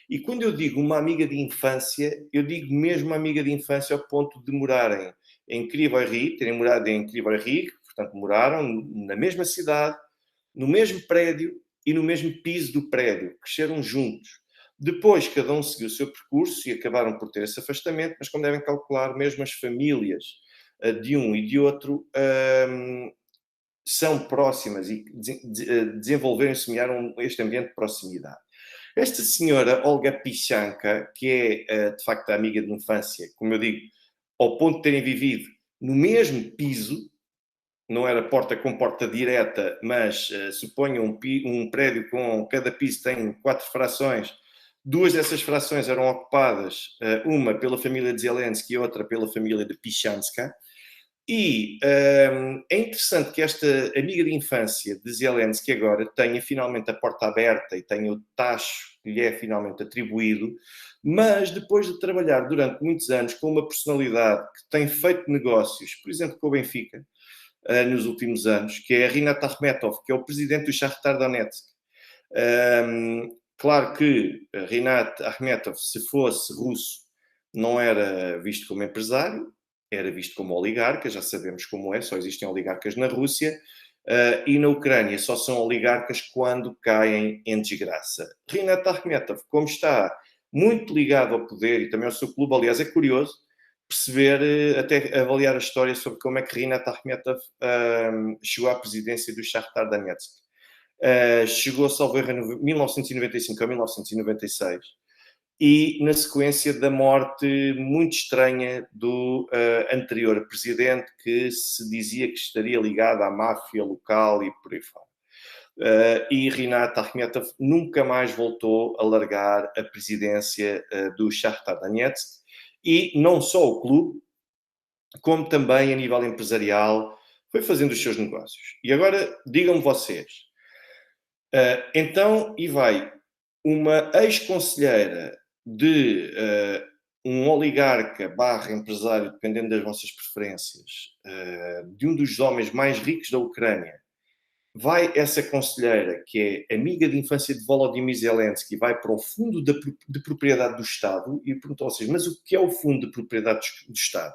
e quando eu digo uma amiga de infância, eu digo mesmo uma amiga de infância ao ponto de morarem em Kryvyi Rih, terem morado em Kryvyi Rih, portanto moraram na mesma cidade, no mesmo prédio e no mesmo piso do prédio, cresceram juntos. Depois, cada um seguiu o seu percurso e acabaram por ter esse afastamento, mas como devem calcular, mesmo as famílias de um e de outro são próximas e desenvolveram e semearam este ambiente de proximidade. Esta senhora, Olga Pichanka, que é de facto a amiga de infância, como eu digo, ao ponto de terem vivido no mesmo piso, não era porta com porta direta, mas suponha um prédio com cada piso tem 4 frações. 2 dessas frações eram ocupadas, uma pela família de Zelensky e outra pela família de Pichanska. E é interessante que esta amiga de infância de Zelensky agora tenha finalmente a porta aberta e tenha o tacho que lhe é finalmente atribuído, mas depois de trabalhar durante muitos anos com uma personalidade que tem feito negócios, por exemplo, com o Benfica, nos últimos anos, que é Rinat Akhmetov, que é o presidente do Shakhtar Donetsk. Claro que Rinat Akhmetov, se fosse russo, não era visto como empresário, era visto como oligarca, já sabemos como é, só existem oligarcas na Rússia, e na Ucrânia só são oligarcas quando caem em desgraça. Rinat Akhmetov, como está muito ligado ao poder e também ao seu clube, aliás, é curioso perceber, até avaliar a história sobre como é que Rinat Akhmetov chegou à presidência do Shakhtar Donetsk. Chegou, salvo erro, em 1995 a 1996, e na sequência da morte muito estranha do anterior presidente, que se dizia que estaria ligado à máfia local e por aí fora. E Rinat Akhmetov nunca mais voltou a largar a presidência do Shakhtar Donetsk, e não só o clube, como também a nível empresarial, foi fazendo os seus negócios. E agora, digam-me vocês, então, e vai uma ex-conselheira de um oligarca barra empresário, dependendo das vossas preferências, de um dos homens mais ricos da Ucrânia, vai essa conselheira, que é amiga de infância de Volodymyr Zelensky, vai para o fundo de propriedade do Estado e perguntou a vocês, mas o que é o fundo de propriedade do Estado?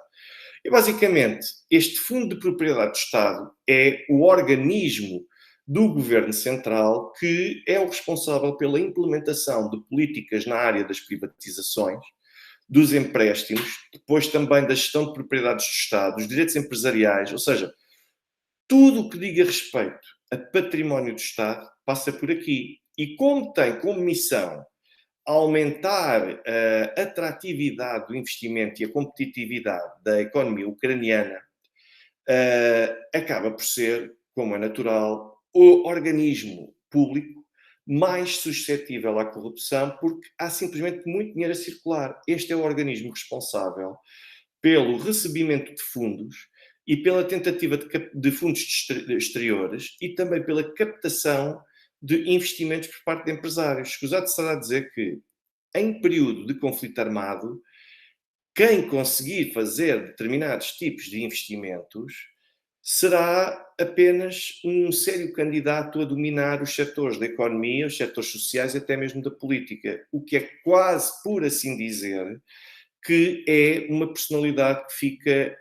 E basicamente, este fundo de propriedade do Estado é o organismo do Governo Central que é o responsável pela implementação de políticas na área das privatizações, dos empréstimos, depois também da gestão de propriedades do Estado, dos direitos empresariais, ou seja, tudo o que diga respeito a património do Estado passa por aqui. E como tem como missão aumentar a atratividade do investimento e a competitividade da economia ucraniana, acaba por ser, como é natural, o organismo público mais suscetível à corrupção, porque há simplesmente muito dinheiro a circular. Este é o organismo responsável pelo recebimento de fundos e pela tentativa de fundos exteriores e também pela captação de investimentos por parte de empresários. Escusado será dizer que, em período de conflito armado, quem conseguir fazer determinados tipos de investimentos será apenas um sério candidato a dominar os setores da economia, os setores sociais e até mesmo da política, o que é quase, por assim dizer, que é uma personalidade que fica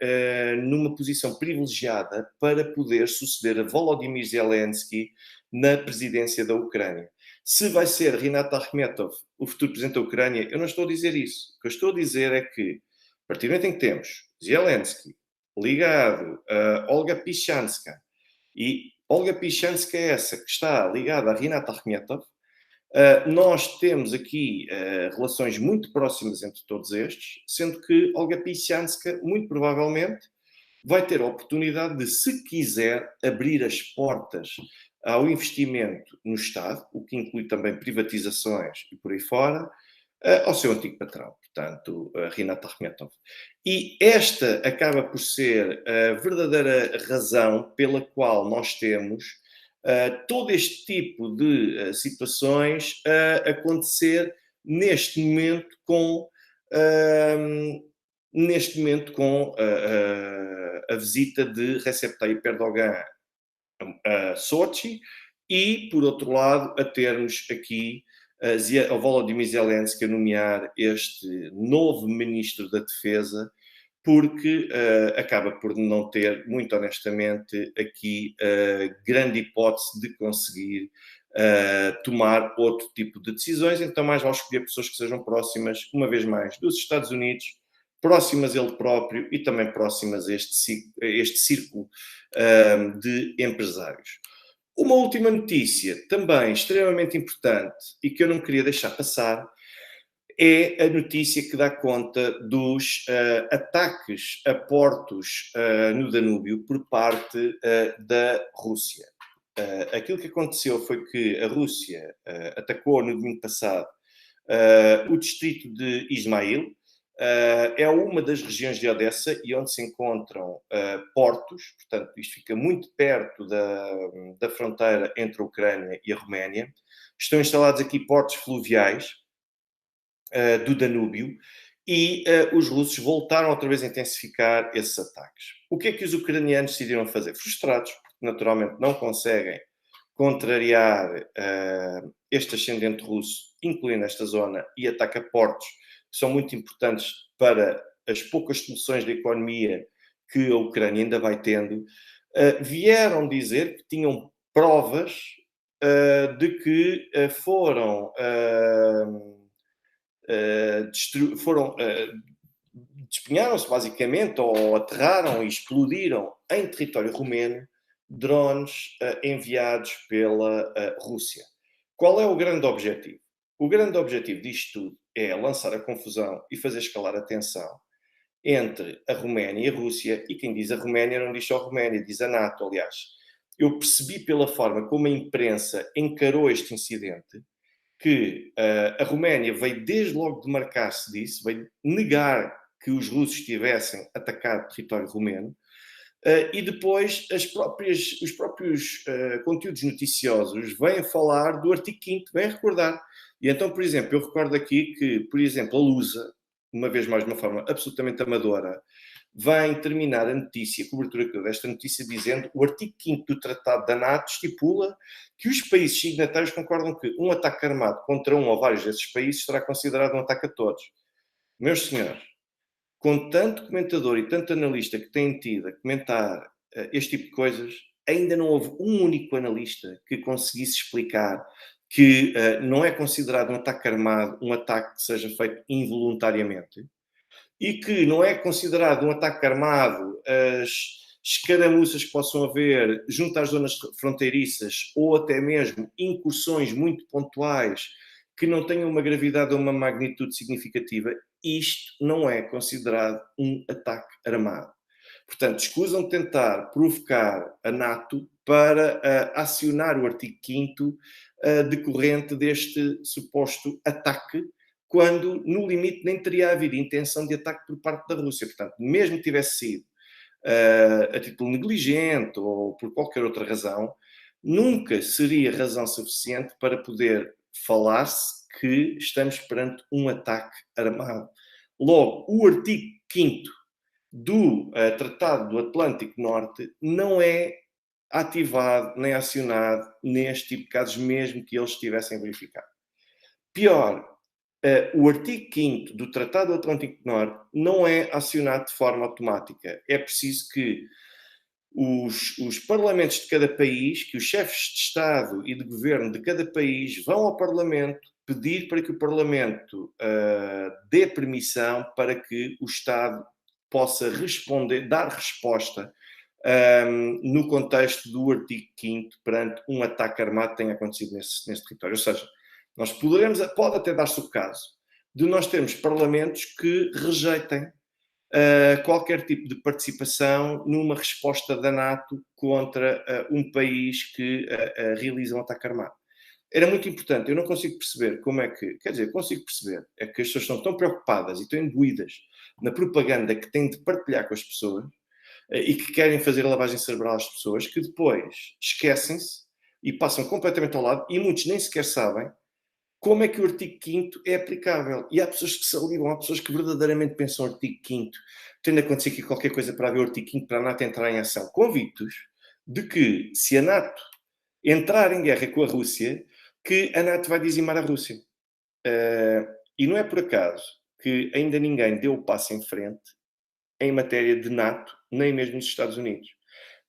numa posição privilegiada para poder suceder a Volodymyr Zelensky na presidência da Ucrânia. Se vai ser Rinat Akhmetov o futuro presidente da Ucrânia, eu não estou a dizer isso. O que eu estou a dizer é que, a partir do momento em que temos Zelensky ligado a Olga Pichanska, e Olga Pichanska é essa que está ligada a Rinat Akhmetov, nós temos aqui relações muito próximas entre todos estes, sendo que Olga Pichanska, muito provavelmente, vai ter a oportunidade de, se quiser, abrir as portas ao investimento no Estado, o que inclui também privatizações e por aí fora, ao seu antigo patrão, portanto, Rinat Akhmetov. E esta acaba por ser a verdadeira razão pela qual nós temos todo este tipo de situações a acontecer neste momento com a visita de Recep Tayyip Erdogan a Sochi e, por outro lado, a termos aqui a Volodymyr Zelensky a nomear este novo ministro da Defesa, porque acaba por não ter, muito honestamente, aqui grande hipótese de conseguir tomar outro tipo de decisões, então mais vale escolher pessoas que sejam próximas, uma vez mais, dos Estados Unidos, próximas a ele próprio e também próximas a este círculo de empresários. Uma última notícia, também extremamente importante e que eu não queria deixar passar, é a notícia que dá conta dos ataques a portos no Danúbio por parte da Rússia. Aquilo que aconteceu foi que a Rússia atacou no domingo passado o distrito de Ismail. É uma das regiões de Odessa e onde se encontram portos, portanto, isto fica muito perto da fronteira entre a Ucrânia e a Roménia. Estão instalados aqui portos fluviais do Danúbio e os russos voltaram outra vez a intensificar esses ataques. O que é que os ucranianos decidiram fazer? Frustrados, porque naturalmente não conseguem contrariar este ascendente russo, incluindo esta zona, e ataca portos que são muito importantes para as poucas soluções da economia que a Ucrânia ainda vai tendo, vieram dizer que tinham provas de que foram despenharam-se basicamente ou aterraram e explodiram em território romeno drones enviados pela Rússia. Qual é o grande objetivo? O grande objetivo disto tudo é lançar a confusão e fazer escalar a tensão entre a Roménia e a Rússia, e quem diz a Roménia não diz só a Roménia, diz a NATO, aliás. Eu percebi pela forma como a imprensa encarou este incidente que a Roménia veio desde logo demarcar-se disso, veio negar que os russos tivessem atacado território romeno, e depois os próprios conteúdos noticiosos vêm falar do artigo 5º, vêm recordar. E então, por exemplo, eu recordo aqui que, por exemplo, a Lusa, uma vez mais de uma forma absolutamente amadora, vem terminar a notícia, a cobertura desta notícia, dizendo o artigo 5º do Tratado da NATO estipula que os países signatários concordam que um ataque armado contra um ou vários desses países será considerado um ataque a todos. Meus senhores, com tanto comentador e tanto analista que têm tido a comentar este tipo de coisas, ainda não houve um único analista que conseguisse explicar que não é considerado um ataque armado um ataque que seja feito involuntariamente e que não é considerado um ataque armado as escaramuças que possam haver junto às zonas fronteiriças ou até mesmo incursões muito pontuais que não tenham uma gravidade ou uma magnitude significativa, isto não é considerado um ataque armado. Portanto, escusam de tentar provocar a NATO para acionar o artigo 5º decorrente deste suposto ataque, quando, no limite, nem teria havido intenção de ataque por parte da Rússia. Portanto, mesmo que tivesse sido a título negligente ou por qualquer outra razão, nunca seria razão suficiente para poder falar-se que estamos perante um ataque armado. Logo, o artigo 5º do Tratado do Atlântico Norte não é ativado nem acionado neste tipo de casos, mesmo que eles estivessem verificados. Pior, o artigo 5º do Tratado do Atlântico Norte não é acionado de forma automática. É preciso que os parlamentos de cada país, que os chefes de Estado e de governo de cada país vão ao Parlamento pedir para que o Parlamento dê permissão para que o Estado possa responder, dar resposta no contexto do artigo 5º perante um ataque armado que tenha acontecido nesse território. Ou seja, nós pode até dar-se o caso de nós termos parlamentos que rejeitem qualquer tipo de participação numa resposta da NATO contra um país que realiza um ataque armado. Era muito importante. Eu não consigo perceber como é que... Quer dizer, consigo perceber. É que as pessoas estão tão preocupadas e tão imbuídas na propaganda que têm de partilhar com as pessoas e que querem fazer lavagem cerebral às pessoas, que depois esquecem-se e passam completamente ao lado, e muitos nem sequer sabem como é que o artigo 5º é aplicável. E há pessoas que se alivam, há pessoas que verdadeiramente pensam no artigo 5º, tendo a acontecer aqui qualquer coisa para haver o artigo 5º para a NATO entrar em ação. Convictos de que, se a NATO entrar em guerra com a Rússia, que a NATO vai dizimar a Rússia. E não é por acaso que ainda ninguém deu o passo em frente em matéria de NATO, nem mesmo nos Estados Unidos.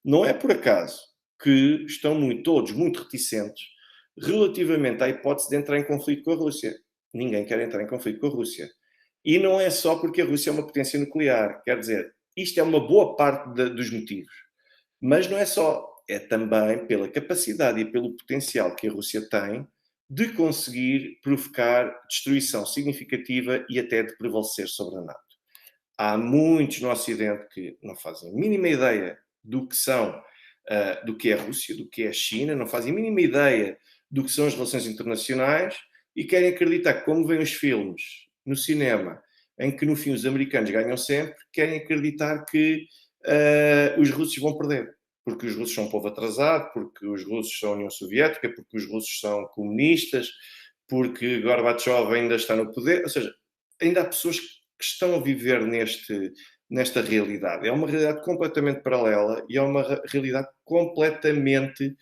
Não é por acaso que estão todos muito reticentes relativamente à hipótese de entrar em conflito com a Rússia. Ninguém quer entrar em conflito com a Rússia. E não é só porque a Rússia é uma potência nuclear. Quer dizer, isto é uma boa parte dos motivos. Mas não é só. É também pela capacidade e pelo potencial que a Rússia tem de conseguir provocar destruição significativa e até de prevalecer sobre a NATO. Há muitos no Ocidente que não fazem a mínima ideia do que são, do que é a Rússia, do que é a China, não fazem a mínima ideia do que são as relações internacionais e querem acreditar que, como veem os filmes no cinema, em que no fim os americanos ganham sempre, querem acreditar que os russos vão perder. Porque os russos são um povo atrasado, porque os russos são a União Soviética, porque os russos são comunistas, porque Gorbachev ainda está no poder. Ou seja, ainda há pessoas que estão a viver nesta realidade. É uma realidade completamente paralela e é uma realidade completamente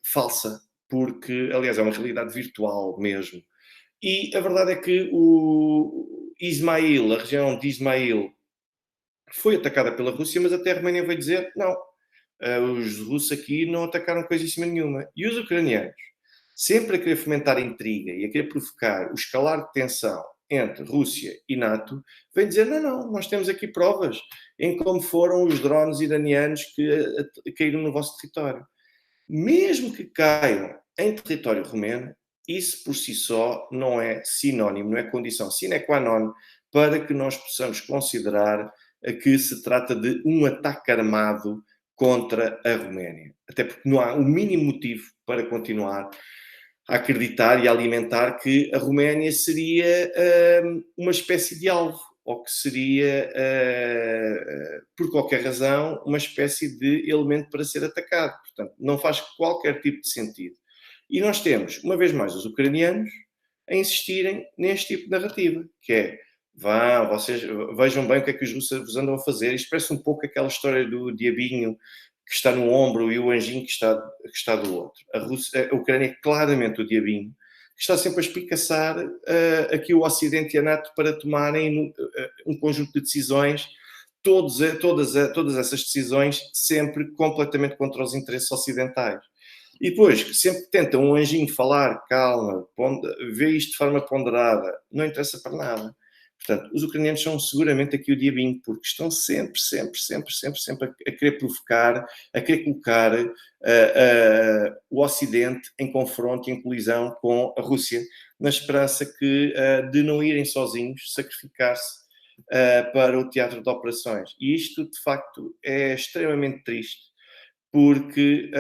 falsa, porque, aliás, é uma realidade virtual mesmo. E a verdade é que o Ismail, a região de Ismail, foi atacada pela Rússia, mas até a Roménia veio dizer não, os russos aqui não atacaram coisíssima nenhuma. E os ucranianos, sempre a querer fomentar a intriga e a querer provocar o escalar de tensão entre Rússia e NATO, vem dizer, não, nós temos aqui provas em como foram os drones iranianos que caíram no vosso território. Mesmo que caiam em território romeno, isso por si só não é sinónimo, não é condição sine qua non para que nós possamos considerar que se trata de um ataque armado contra a Roménia. Até porque não há o mínimo motivo para continuar a acreditar e a alimentar que a Roménia seria uma espécie de alvo, ou que seria, por qualquer razão, uma espécie de elemento para ser atacado. Portanto, não faz qualquer tipo de sentido. E nós temos, uma vez mais, os ucranianos a insistirem neste tipo de narrativa, que é, vão, vocês vejam bem o que é que os russos vos andam a fazer. Isto parece um pouco aquela história do diabinho que está no ombro e o anjinho que está do outro. A Ucrânia é claramente o diabinho, que está sempre a espicaçar aqui o Ocidente e a NATO para tomarem um conjunto de decisões, todas essas decisões sempre completamente contra os interesses ocidentais. E depois, sempre que tenta um anjinho falar, calma, vê isto de forma ponderada, não interessa para nada. Portanto, os ucranianos são seguramente aqui o diabinho, porque estão sempre a querer provocar, a querer colocar o Ocidente em confronto e em colisão com a Rússia, na esperança de não irem sozinhos sacrificar-se para o teatro de operações. E isto, de facto, é extremamente triste, porque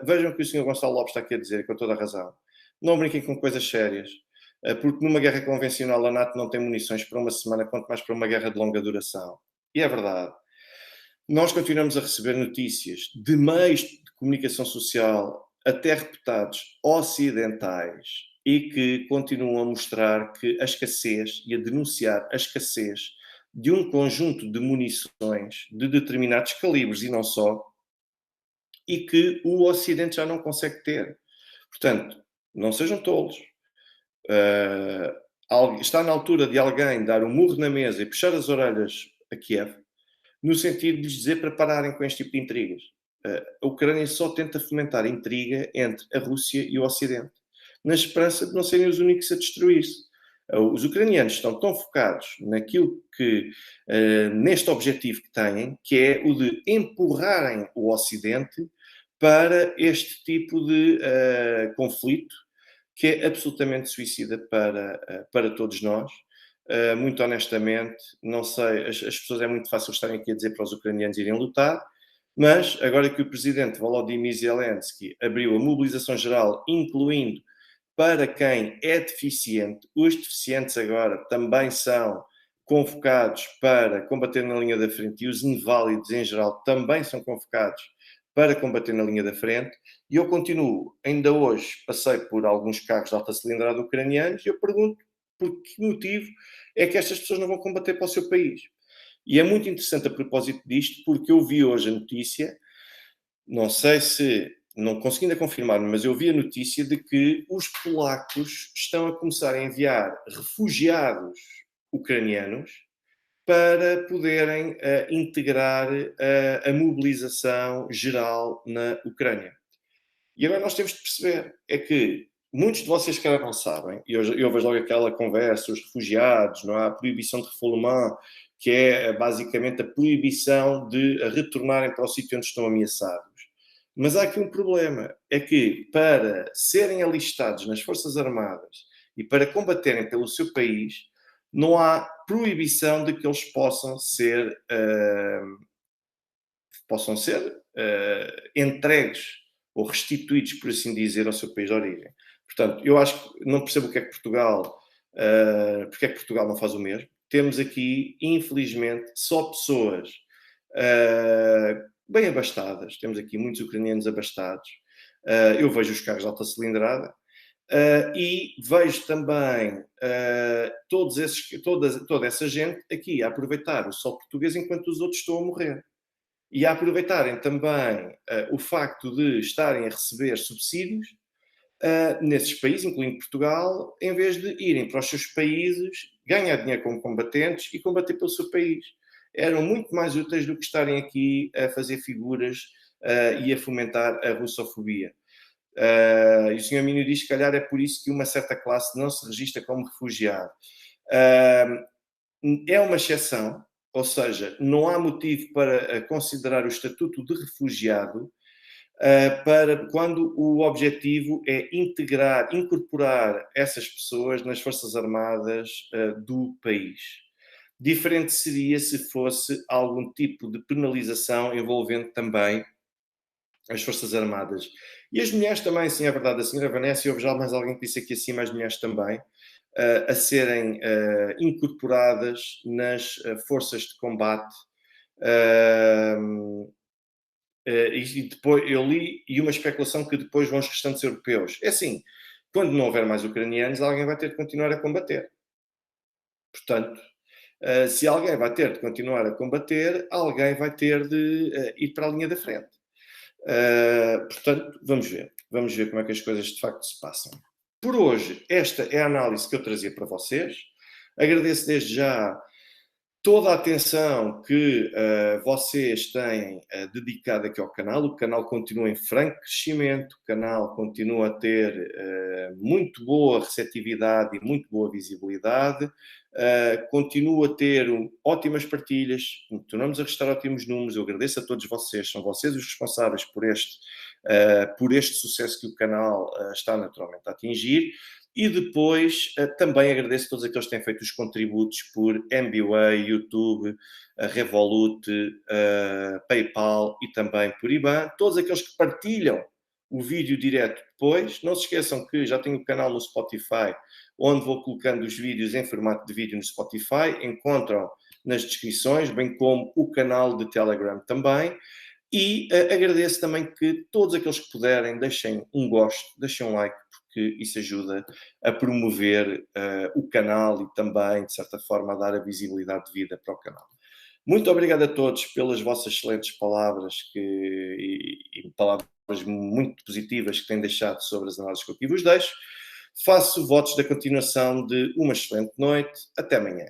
vejam o que o Sr. Gonçalo Lopes está aqui a dizer, com toda a razão. Não brinquem com coisas sérias, porque numa guerra convencional a NATO não tem munições para uma semana, quanto mais para uma guerra de longa duração. E é verdade. Nós continuamos a receber notícias de meios de comunicação social, até reputados ocidentais, e que continuam a mostrar que a escassez e a denunciar a escassez de um conjunto de munições de determinados calibres e não só, e que o Ocidente já não consegue ter. Portanto, não sejam tolos. Está na altura de alguém dar um murro na mesa e puxar as orelhas a Kiev, no sentido de lhes dizer para pararem com este tipo de intrigas. A Ucrânia só tenta fomentar intriga entre a Rússia e o Ocidente, na esperança de não serem os únicos a destruir-se. Os ucranianos estão tão focados naquilo que, neste objetivo que têm, que é o de empurrarem o Ocidente para este tipo de conflito, que é absolutamente suicida para todos nós. Muito honestamente, não sei, as pessoas é muito fácil estarem aqui a dizer para os ucranianos irem lutar, mas agora que o presidente Volodymyr Zelensky abriu a mobilização geral, incluindo para quem é deficiente, os deficientes agora também são convocados para combater na linha da frente e os inválidos em geral também são convocados para combater na linha da frente. E eu continuo, ainda hoje passei por alguns carros de alta cilindrada ucranianos e eu pergunto por que motivo é que estas pessoas não vão combater para o seu país. E é muito interessante a propósito disto, porque eu vi hoje a notícia, não sei se, não consegui ainda confirmar, mas eu vi a notícia de que os polacos estão a começar a enviar refugiados ucranianos para poderem integrar a mobilização geral na Ucrânia. E agora nós temos de perceber, é que muitos de vocês que não sabem, e eu vejo logo aquela conversa, os refugiados, não há a proibição de refoulement, que é basicamente a proibição de retornarem para o sítio onde estão ameaçados. Mas há aqui um problema, é que para serem alistados nas Forças Armadas e para combaterem pelo seu país, não há proibição de que eles possam ser entregues ou restituídos, por assim dizer, ao seu país de origem. Portanto, eu acho que não percebo porque é que Portugal não faz o mesmo. Temos aqui, infelizmente, só pessoas bem abastadas. Temos aqui muitos ucranianos abastados. Eu vejo os carros de alta cilindrada. E vejo também toda essa gente aqui a aproveitar o sol português enquanto os outros estão a morrer. E a aproveitarem também o facto de estarem a receber subsídios nesses países, incluindo Portugal, em vez de irem para os seus países, ganhar dinheiro como combatentes e combater pelo seu país. Eram muito mais úteis do que estarem aqui a fazer figuras e a fomentar a russofobia. E o Sr. Minho diz que, se calhar, é por isso que uma certa classe não se registra como refugiado. É uma exceção, ou seja, não há motivo para considerar o estatuto de refugiado para quando o objetivo é incorporar essas pessoas nas Forças Armadas do país. Diferente seria se fosse algum tipo de penalização envolvendo também as Forças Armadas. E as mulheres também, sim, é verdade. A senhora Vanessa, e houve já mais alguém que disse aqui acima, as mulheres também, a serem incorporadas nas forças de combate. E depois eu li e uma especulação que depois vão os restantes europeus. É assim, quando não houver mais ucranianos, alguém vai ter de continuar a combater. Portanto, se alguém vai ter de continuar a combater, alguém vai ter de ir para a linha da frente. Portanto, vamos ver. Vamos ver como é que as coisas de facto se passam. Por hoje, esta é a análise que eu trazia para vocês. Agradeço desde já toda a atenção que vocês têm dedicado aqui ao canal. O canal continua em franco crescimento, o canal continua a ter muito boa receptividade e muito boa visibilidade, continua a ter ótimas partilhas, continuamos a restar ótimos números. Eu agradeço a todos vocês, são vocês os responsáveis por este sucesso que o canal está naturalmente a atingir. E depois também agradeço a todos aqueles que têm feito os contributos por MBWay, YouTube, Revolut, PayPal e também por IBAN. Todos aqueles que partilham o vídeo direto depois. Não se esqueçam que já tenho o canal no Spotify, onde vou colocando os vídeos em formato de vídeo no Spotify. Encontram nas descrições, bem como o canal de Telegram também. E agradeço também que todos aqueles que puderem deixem um gosto, deixem um like, porque isso ajuda a promover o canal e também, de certa forma, a dar a visibilidade devida para o canal. Muito obrigado a todos pelas vossas excelentes palavras e palavras muito positivas que têm deixado sobre as análises que eu aqui vos deixo. Faço votos da continuação de uma excelente noite. Até amanhã.